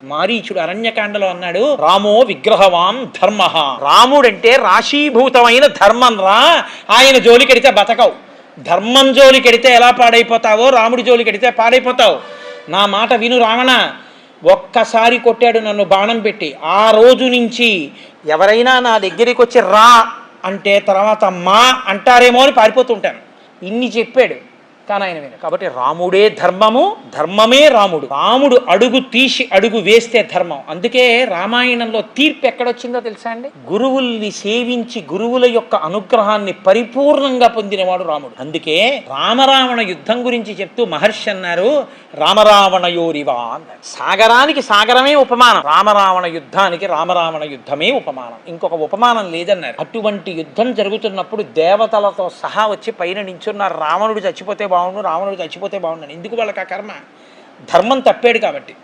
మారీచుడు అరణ్యకాండలో అన్నాడు, రామో విగ్రహవాం ధర్మ. రాముడంటే రాశీభూతమైన ధర్మం రా, ఆయన జోలికెడితే బతకవు. ధర్మం జోలికెడితే ఎలా పాడైపోతావో రాముడి జోలికెడితే పాడైపోతావు. నా మాట విను రావణ. ఒక్కసారి కొట్టాడు నన్ను బాణం పెట్టి, ఆ రోజు నుంచి ఎవరైనా నా దగ్గరికి వచ్చి రా అంటే తర్వాత మా అంటారేమో అని పారిపోతుంటాను. ఇన్ని చెప్పాడు కానీ ఆయన విన. కాబట్టి రాముడే ధర్మము, ధర్మమే రాముడు. రాముడు అడుగు తీసి అడుగు వేస్తే ధర్మం. అందుకే రామాయణంలో తీర్పు ఎక్కడొచ్చిందో తెలుసా అండి? గురువుల్ని సేవించి గురువుల యొక్క అనుగ్రహాన్ని పరిపూర్ణంగా పొందినవాడు రాముడు. అందుకే రామరావణ యుద్ధం గురించి చెప్తూ మహర్షి అన్నారు, రామరావణయోరివా అన్నారు. సాగరానికి సాగరమే ఉపమానం, రామరావణ యుద్ధానికి రామరావణ యుద్ధమే ఉపమానం, ఇంకొక ఉపమానం లేదన్నారు. అటువంటి యుద్ధం జరుగుతున్నప్పుడు దేవతలతో సహా వచ్చి పైన నించున్నారు. రావణుడు చచ్చిపోతే బాగుండు, రావణుడు చచ్చిపోతే బాగుండు. ఎందుకు వాళ్ళకి ఆ కర్మ? ధర్మం తప్పాడు కాబట్టి.